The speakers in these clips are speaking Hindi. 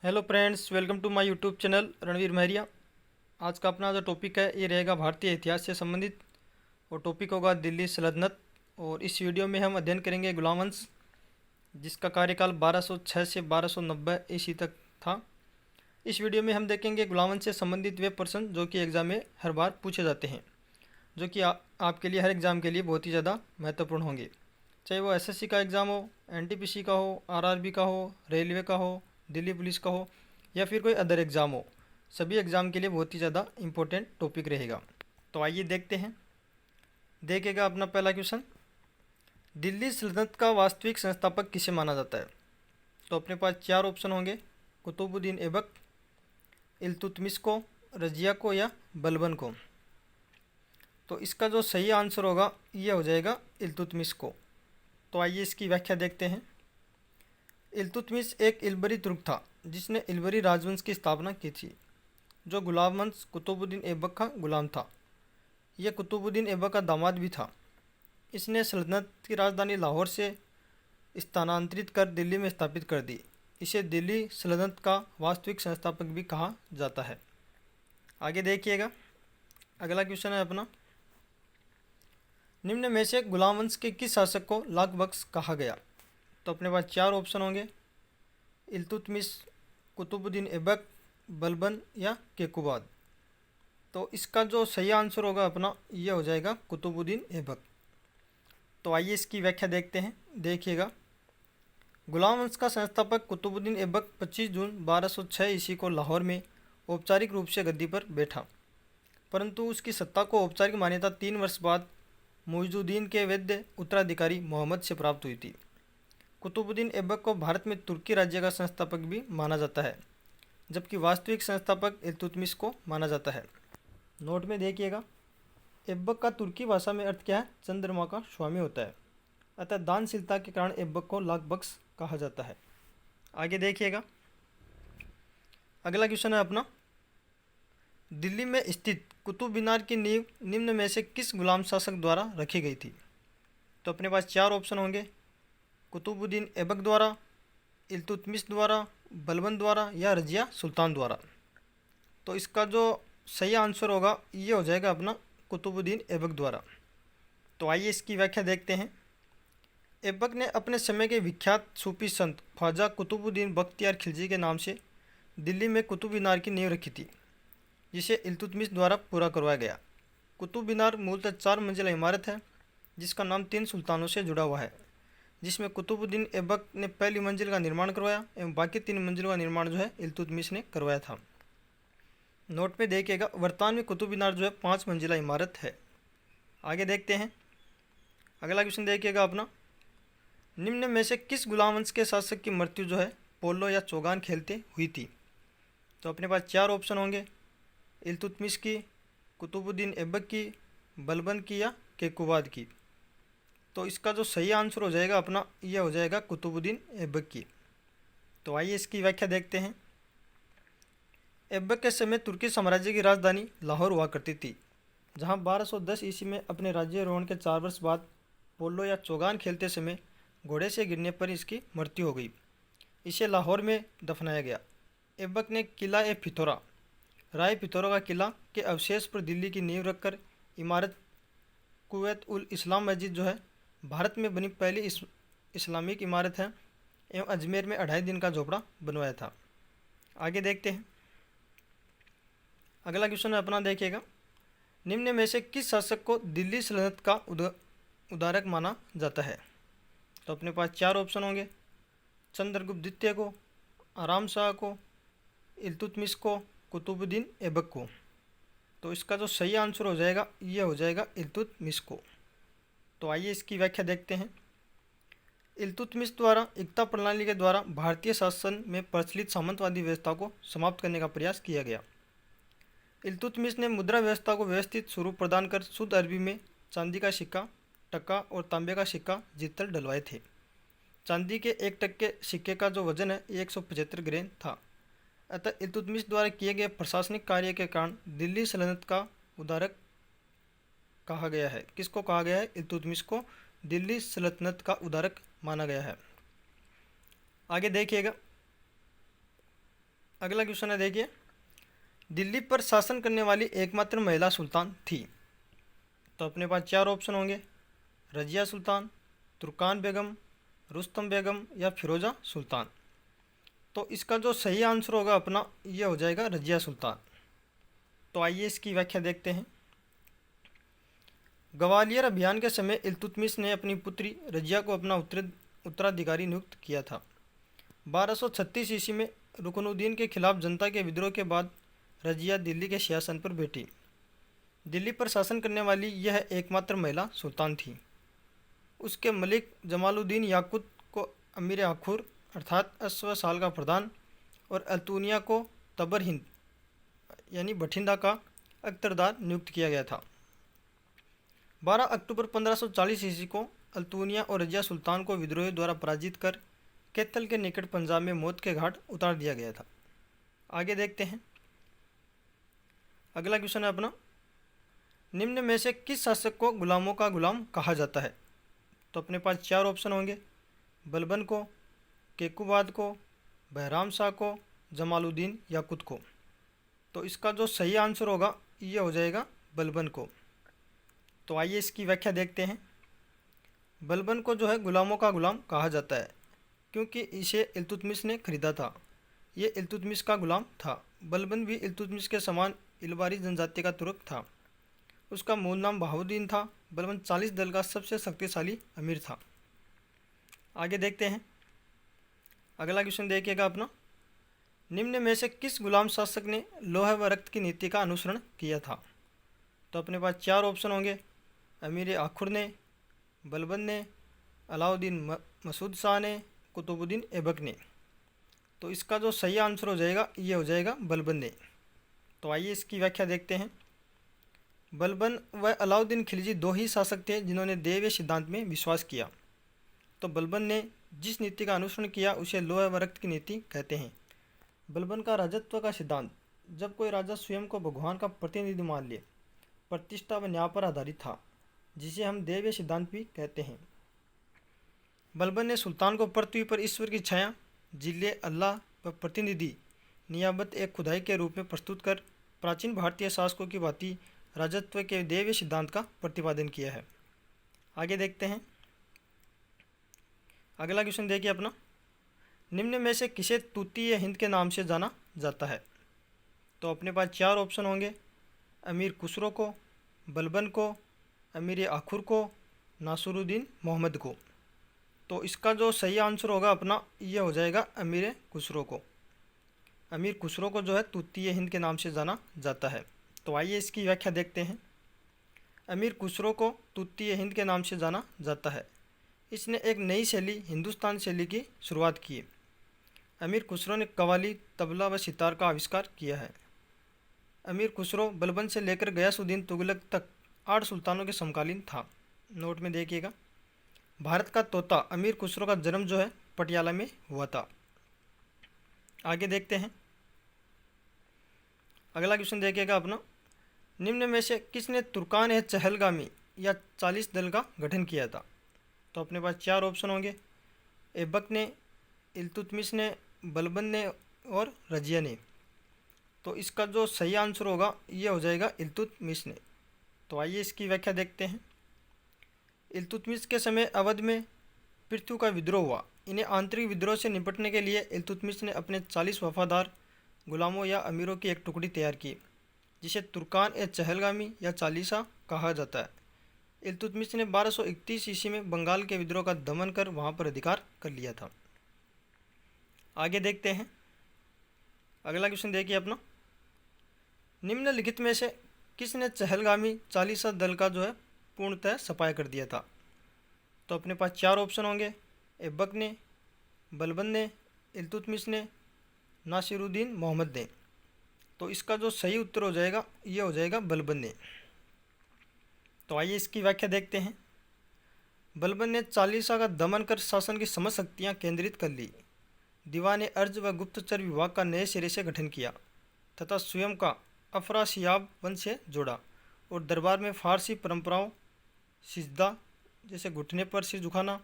Hello friends, welcome to my YouTube channel Ranveer Mahariya. आज का अपना जो टॉपिक है ये रहेगा भारतीय इतिहास से संबंधित और टॉपिक होगा दिल्ली सल्तनत। और इस वीडियो में हम अध्ययन करेंगे गुलाम वंश, जिसका कार्यकाल 1206 से 1290 ईस्वी तक था। इस वीडियो में हम देखेंगे गुलाम वंश से संबंधित वे प्रश्न जो कि एग्ज़ाम में हर बार पूछे जाते हैं, जो कि आपके लिए हर एग्ज़ाम के लिए बहुत ही ज़्यादा महत्वपूर्ण होंगे। चाहे वो एसएससी का एग्ज़ाम हो, एनटीपीसी का हो, आरआरबी का हो, रेलवे का हो, दिल्ली पुलिस का हो या फिर कोई अदर एग्ज़ाम हो, सभी एग्ज़ाम के लिए बहुत ही ज़्यादा इम्पोर्टेंट टॉपिक रहेगा। तो आइए देखते हैं। देखिएगा अपना पहला क्वेश्चन, दिल्ली सल्तनत का वास्तविक संस्थापक किसे माना जाता है? तो अपने पास चार ऑप्शन होंगे, कुतुबुद्दीन ऐबक, इल्तुतमिश को, रजिया को या बलबन को। तो इसका जो सही आंसर होगा ये हो जाएगा इल्तुतमिश को। तो आइए इसकी व्याख्या देखते हैं। इल्तुतमिश एक इल्बरी तुर्क था जिसने इल्बरी राजवंश की स्थापना की थी, जो गुलाम वंश कुतुबुद्दीन ऐबक का गुलाम था। यह कुतुबुद्दीन ऐबक का दामाद भी था। इसने सल्तनत की राजधानी लाहौर से स्थानांतरित कर दिल्ली में स्थापित कर दी। इसे दिल्ली सल्तनत का वास्तविक संस्थापक भी कहा जाता है। आगे देखिएगा, अगला क्वेश्चन है अपना, निम्न में से गुलाम वंश के किस शासक को लाख बख्श कहा गया? तो अपने पास चार ऑप्शन होंगे, इल्तुतमिश, कुतुबुद्दीन ऐबक, बलबन या केकुबाद। तो इसका जो सही आंसर होगा अपना ये हो जाएगा कुतुबुद्दीन ऐबक। तो आइए इसकी व्याख्या देखते हैं। देखिएगा, गुलाम वंश का संस्थापक कुतुबुद्दीन ऐबक 25 जून 1206 ईस्वी को लाहौर में औपचारिक रूप से गद्दी पर बैठा, परंतु उसकी सत्ता को औपचारिक मान्यता 3 वर्ष बाद मुइजुद्दीन के वैद्य उत्तराधिकारी मोहम्मद से प्राप्त हुई थी। कुतुबुद्दीन ऐबक को भारत में तुर्की राज्य का संस्थापक भी माना जाता है, जबकि वास्तविक संस्थापक इल्तुतमिश को माना जाता है। नोट में देखिएगा, ऐबक का तुर्की भाषा में अर्थ क्या है? चंद्रमा का स्वामी होता है। अतः दानशीलता के कारण ऐबक को लाख बख्श कहा जाता है। आगे देखिएगा, अगला क्वेश्चन है अपना, दिल्ली में स्थित कुतुब मीनार की नींव निम्न में से किस गुलाम शासक द्वारा रखी गई थी? तो अपने पास चार ऑप्शन होंगे, कुतुबुद्दीन ऐबक द्वारा, इल्तुतमिश द्वारा, बलबन द्वारा या रजिया सुल्तान द्वारा। तो इसका जो सही आंसर होगा ये हो जाएगा अपना कुतुबुद्दीन ऐबक द्वारा। तो आइए इसकी व्याख्या देखते हैं। ऐबक ने अपने समय के विख्यात सूफी संत ख्वाजा कुतुबुद्दीन बख्तियार खिलजी के नाम से दिल्ली में कुतुब मीनार की नींव रखी थी, जिसे इल्तुतमिश द्वारा पूरा करवाया गया। कुतुब मीनार मूलतः 4 मंजिला इमारत है, जिसका नाम 3 सुल्तानों से जुड़ा हुआ है, जिसमें कुतुबुद्दीन ऐबक ने पहली मंजिल का निर्माण करवाया एवं बाकी 3 मंजिलों का निर्माण जो है इल्तुतमिश ने करवाया था। नोट में देखिएगा, वर्तमान में कुतुब मीनार जो है 5 मंजिला इमारत है। आगे देखते हैं, अगला क्वेश्चन देखिएगा अपना, निम्न में से किस गुलाम वंश के शासक की मृत्यु जो है पोलो या चौगान खेलते हुई थी? तो अपने पास चार ऑप्शन होंगे, इल्तुतमिश की, कुतुबुद्दीन ऐबक की, बलबन की या केकुबाद की। तो इसका जो सही आंसर हो जाएगा अपना यह हो जाएगा कुतुबुद्दीन ऐबक की। तो आइए इसकी व्याख्या देखते हैं। ऐबक के समय तुर्की साम्राज्य की राजधानी लाहौर हुआ करती थी, जहां 1210 ईस्वी में अपने राज्यारोहण के 4 वर्ष बाद पोलो या चौगान खेलते समय घोड़े से गिरने पर इसकी मृत्यु हो गई। इसे लाहौर में दफनाया गया। ऐबक ने किला ए फितौरा, राय फितौरा का किला के अवशेष पर दिल्ली की नींव रखकर इमारत कुवैत उल इस्लाम मस्जिद जो है भारत में बनी पहली इस्लामिक इमारत है एवं अजमेर में 2.5 दिन का झोपड़ा बनवाया था। आगे देखते हैं, अगला क्वेश्चन अपना देखिएगा, निम्न में से किस शासक को दिल्ली सल्तनत का उदारक माना जाता है? तो अपने पास चार ऑप्शन होंगे, चंद्रगुप्त द्वितीय को, आराम शाह को, इल्तुतमिश को, कुतुबुद्दीन ऐबक को। तो इसका जो सही आंसर हो जाएगा ये हो जाएगा इल्तुतमिश को। तो आइए इसकी व्याख्या देखते हैं। इल्तुतमिश द्वारा एकता प्रणाली के द्वारा भारतीय शासन में प्रचलित सामंतवादी व्यवस्था को समाप्त करने का प्रयास किया गया। इल्तुतमिश ने मुद्रा व्यवस्था को व्यवस्थित स्वरूप प्रदान कर शुद्ध अरबी में चांदी का सिक्का, टका और तांबे का सिक्का जीतल डलवाए थे। चांदी के 1 टके सिक्के का जो वजन है 175 ग्राम था। अतः इल्तुतमिश द्वारा किए गए प्रशासनिक कार्य के कारण दिल्ली सल्तनत का उदारक कहा गया है। किसको कहा गया है? इल्तुतमिश को दिल्ली सल्तनत का उदारक माना गया है। आगे देखिएगा, अगला क्वेश्चन है, देखिए, दिल्ली पर शासन करने वाली एकमात्र महिला सुल्तान थी। तो अपने पास चार ऑप्शन होंगे, रजिया सुल्तान, तुर्कान बेगम, रुस्तम बेगम या फिरोज़ा सुल्तान। तो इसका जो सही आंसर होगा अपना, ये हो जाएगा रजिया सुल्तान। तो आइए इसकी व्याख्या देखते हैं। ग्वालियर अभियान के समय इल्तुतमिश ने अपनी पुत्री रजिया को अपना उत्तराधिकारी नियुक्त किया था। 1236 ईस्वी में रुकनुद्दीन के खिलाफ जनता के विद्रोह के बाद रजिया दिल्ली के सिंहासन पर बैठी। दिल्ली पर शासन करने वाली यह एकमात्र महिला सुल्तान थी। उसके मलिक जमालुद्दीन याकुत को अमीर आखुर अर्थात 80 साल का प्रधान और अल्तुनिया को तबर हिंद यानी बठिंडा का अख्तरदार नियुक्त किया गया था। 12 अक्टूबर 1540 ईस्वी को अल्तुनिया और रजिया सुल्तान को विद्रोहियों द्वारा पराजित कर कैथल के निकट पंजाब में मौत के घाट उतार दिया गया था। आगे देखते हैं। अगला क्वेश्चन है अपना, निम्न में से किस शासक को गुलामों का गुलाम कहा जाता है। तो अपने पास चार ऑप्शन होंगे, बलबन को, केकुबाद को, बहराम शाह को, जमालुद्दीन याकुत को। तो इसका जो सही आंसर होगा ये हो जाएगा बलबन को। तो आइए इसकी व्याख्या देखते हैं। बलबन को जो है गुलामों का गुलाम कहा जाता है क्योंकि इसे इल्तुतमिश ने खरीदा था। ये इल्तुतमिश का गुलाम था। बलबन भी इल्तुतमिश के समान इलबारी जनजाति का तुर्क था। उसका मूल नाम बहाउद्दीन था। बलबन 40 दल का सबसे शक्तिशाली अमीर था। आगे देखते हैं। अगला क्वेश्चन देखिएगा अपना, निम्न में से किस गुलाम शासक ने लोहे व रक्त की नीति का अनुसरण किया था। तो अपने पास चार ऑप्शन होंगे, अमीर आखुर ने, बलबन ने, अलाउद्दीन मसूद शाह ने, कुतुबुद्दीन ऐबक ने। तो इसका जो सही आंसर हो जाएगा ये हो जाएगा बलबन ने। तो आइए इसकी व्याख्या देखते हैं। बलबन व अलाउद्दीन खिलजी दो ही शासक थे जिन्होंने दैवीय सिद्धांत में विश्वास किया। तो बलबन ने जिस नीति का अनुसरण किया उसे लोहे व रक्त की नीति कहते हैं। बलबन का राजत्व का सिद्धांत, जब कोई राजा स्वयं को भगवान का प्रतिनिधि मान ले, प्रतिष्ठा व न्याय पर आधारित था, जिसे हम दैवीय सिद्धांत भी कहते हैं। बलबन ने सुल्तान को पृथ्वी पर ईश्वर की छाया, जिले अल्लाह व प्रतिनिधि नियाबत एक खुदाई के रूप में प्रस्तुत कर प्राचीन भारतीय शासकों की भांति राजत्व के दैवीय सिद्धांत का प्रतिपादन किया है। आगे देखते हैं। अगला क्वेश्चन देखिए अपना, निम्न में से किसे तूतीय हिंद के नाम से जाना जाता है। तो अपने पास चार ऑप्शन होंगे, अमीर खुसरो को, बलबन को, अमीर आखुर को, नासिरुद्दीन मोहम्मद को। तो इसका जो सही आंसर होगा अपना ये हो जाएगा अमीर खुसरो को। अमीर खुसरो को जो है तूतीय हिंद के नाम से जाना जाता है। तो आइए इसकी व्याख्या देखते हैं। अमीर खुसरो को तूतीय हिंद के नाम से जाना जाता है। इसने एक नई शैली हिंदुस्तान शैली की शुरुआत की। अमीर खुसरो ने कव्वाली, तबला व सितार का आविष्कार किया है। अमीर खुसरो बलबन से लेकर गयासुद्दीन तुगलक तक 8 सुल्तानों के समकालीन था। नोट में देखिएगा। भारत का तोता अमीर खुसरो का जन्म जो है पटियाला में हुआ था। आगे देखते हैं। अगला क्वेश्चन देखिएगा अपना, निम्न में से किसने तुर्कान ए चहलगामी या 40 दल का गठन किया था। तो अपने पास चार ऑप्शन होंगे, ऐबक ने, इल्तुतमिश ने, बलबन ने और रजिया ने। तो इसका जो सही आंसर होगा ये हो जाएगा इल्तुतमिश ने। तो आइए इसकी व्याख्या देखते हैं। इल्तुतमिश के समय अवध में पृथु का विद्रोह हुआ। इन्हें आंतरिक विद्रोह से निपटने के लिए इल्तुतमिश ने अपने 40 वफादार गुलामों या अमीरों की एक टुकड़ी तैयार की, जिसे तुर्कान ए चहलगामी या चालीसा कहा जाता है। इल्तुतमिश ने 1231 ईस्वी में बंगाल के विद्रोह का दमन कर वहां पर अधिकार कर लिया था। आगे देखते हैं। अगला क्वेश्चन देखिए अपना, निम्नलिखित में से किसने चहलगामी चालीसा दल का जो है पूर्णतः सफाया कर दिया था। तो अपने पास चार ऑप्शन होंगे, ऐबक ने, बलबन ने, इल्तुतमिश ने, नासिरुद्दीन मोहम्मद ने। तो इसका जो सही उत्तर हो जाएगा ये हो जाएगा बलबन ने। तो आइए इसकी व्याख्या देखते हैं। बलबन ने चालीसा का दमन कर शासन की समस्त शक्तियाँ केंद्रित कर ली। दीवान अर्ज व गुप्तचर विभाग का नए सिरे से गठन किया तथा स्वयं का अफरासियाब वंश से जोड़ा और दरबार में फारसी परंपराओं, सिजदा जैसे घुटने पर सिर झुकाना,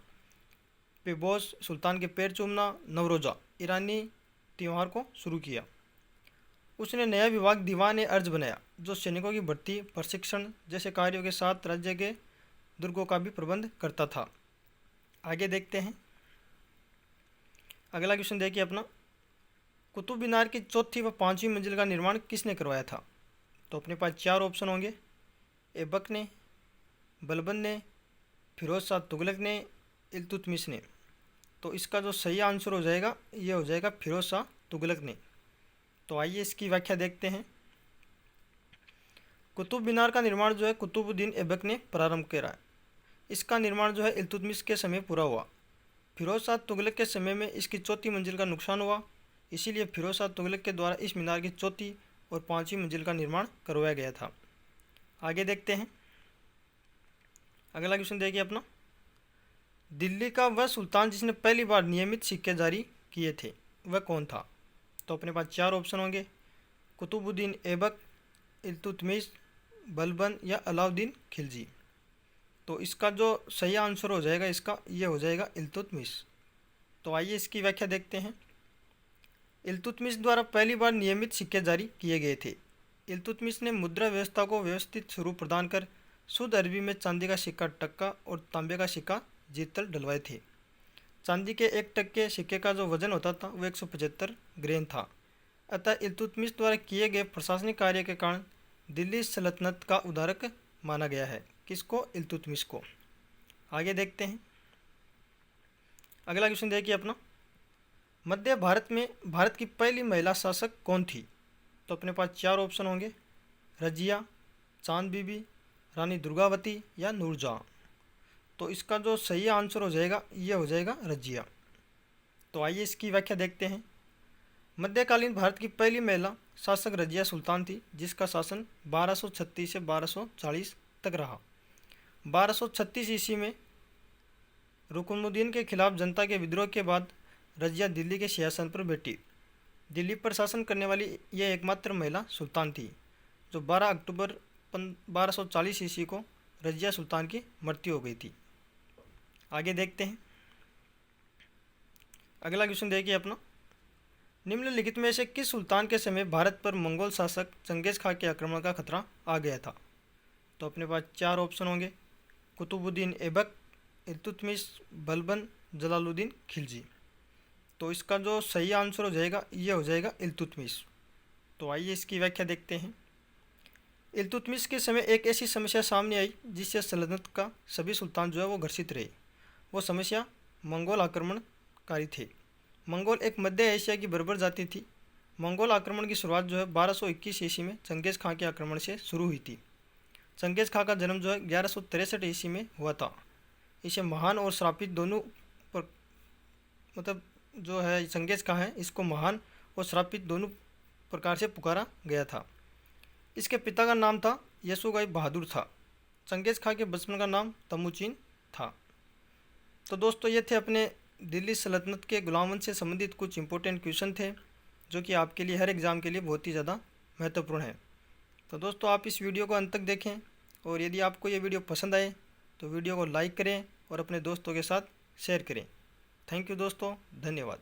पेबोस सुल्तान के पैर चूमना, नवरोजा ईरानी त्यौहार को शुरू किया। उसने नया विभाग दीवान-ए-अर्ज बनाया जो सैनिकों की भर्ती, प्रशिक्षण जैसे कार्यों के साथ राज्य के दुर्गों का भी प्रबंध करता था। आगे देखते हैं। अगला क्वेश्चन देखिए अपना, कुतुब मीनार की चौथी व पांचवी मंजिल का निर्माण किसने करवाया था? तो अपने पास चार ऑप्शन होंगे, ऐबक ने, बलबन ने, फिरोज शाह तुगलक ने, इल्तुतमिश ने। तो इसका जो सही आंसर हो जाएगा ये हो जाएगा फिरोज शाह तुगलक ने। तो आइए इसकी व्याख्या देखते हैं। कुतुब मीनार का निर्माण जो है कुतुबुद्दीन ऐबक ने प्रारंभ करा। इसका निर्माण जो है इल्तुतमिश के समय पूरा हुआ। फिरोज शाह तुगलक के समय में इसकी चौथी मंजिल का नुकसान हुआ, इसीलिए फिरोज शाह तुगलक के द्वारा इस मीनार की चौथी और पांचवी मंजिल का निर्माण करवाया गया था। आगे देखते हैं। अगला क्वेश्चन देखिए अपना, दिल्ली का वह सुल्तान जिसने पहली बार नियमित सिक्के जारी किए थे वह कौन था? तो अपने पास चार ऑप्शन होंगे, कुतुबुद्दीन ऐबक, इल्तुतमिश, बलबन या अलाउद्दीन खिलजी। तो इसका जो सही आंसर हो जाएगा इसका ये हो जाएगा इल्तुतमिश। तो आइए इसकी व्याख्या देखते हैं। इल्तुतमिश द्वारा पहली बार नियमित सिक्के जारी किए गए थे। इल्तुतमिश ने मुद्रा व्यवस्था को व्यवस्थित स्वरूप प्रदान कर शुद्ध अरबी में चांदी का सिक्का टक्का और तांबे का सिक्का जीतल डलवाए थे। चांदी के 1 टक्के सिक्के का जो वजन होता था वो 175 ग्रेन था। अतः इल्तुतमिश द्वारा किए गए प्रशासनिक कार्य के कारण दिल्ली सल्तनत का उद्धारक माना गया है। किसको? इल्तुतमिश को। आगे देखते हैं। अगला क्वेश्चन देखिए अपना, मध्य भारत में भारत की पहली महिला शासक कौन थी? तो अपने पास चार ऑप्शन होंगे, रजिया, चांद बीबी, रानी दुर्गावती या नूरजहां। तो इसका जो सही आंसर हो जाएगा ये हो जाएगा रजिया। तो आइए इसकी व्याख्या देखते हैं। मध्यकालीन भारत की पहली महिला शासक रजिया सुल्तान थी, जिसका शासन 1236 से 1240 तक रहा। 1236 ईस्वी में रुकनुद्दीन के खिलाफ जनता के विद्रोह के बाद रजिया दिल्ली के सिंहासन पर बैठी। दिल्ली पर शासन करने वाली यह एकमात्र महिला सुल्तान थी, जो 12 अक्टूबर 1240 ईस्वी को रजिया सुल्तान की मृत्यु हो गई थी। आगे देखते हैं। अगला क्वेश्चन देखिए अपना, निम्नलिखित में से किस सुल्तान के समय भारत पर मंगोल शासक चंगेज खां के आक्रमण का खतरा आ गया था? तो अपने पास चार ऑप्शन होंगे, कुतुबुद्दीन ऐबक, इल्तुतमिश, बलबन, जलालुद्दीन खिलजी। तो इसका जो सही आंसर हो जाएगा ये हो जाएगा इल्तुतमिश। तो आइए इसकी व्याख्या देखते हैं। इल्तुतमिश के समय एक ऐसी समस्या सामने आई जिससे सल्तनत का सभी सुल्तान जो है वो घर्षित रहे। वो समस्या मंगोल आक्रमणकारी थे। मंगोल एक मध्य एशिया की बर्बर जाति थी। मंगोल आक्रमण की शुरुआत जो है 1221 ईस्वी में चंगेज खां के आक्रमण से शुरू हुई थी। चंगेज खां का जन्म जो है 1163 ईस्वी में हुआ था। इसे महान और श्रापित दोनों पर मतलब जो है चंगेज खां है इसको महान और श्रापित दोनों प्रकार से पुकारा गया था। इसके पिता का नाम था यसुगाई बहादुर था। चंगेज खां के बचपन का नाम तमुचिन था। तो दोस्तों ये थे अपने दिल्ली सल्तनत के गुलामवंश से संबंधित कुछ इंपॉर्टेंट क्वेश्चन थे जो कि आपके लिए हर एग्ज़ाम के लिए बहुत ही ज़्यादा महत्वपूर्ण है। तो दोस्तों आप इस वीडियो को अंत तक देखें और यदि आपको ये वीडियो पसंद आए तो वीडियो को लाइक करें और अपने दोस्तों के साथ शेयर करें। थैंक यू दोस्तों, धन्यवाद।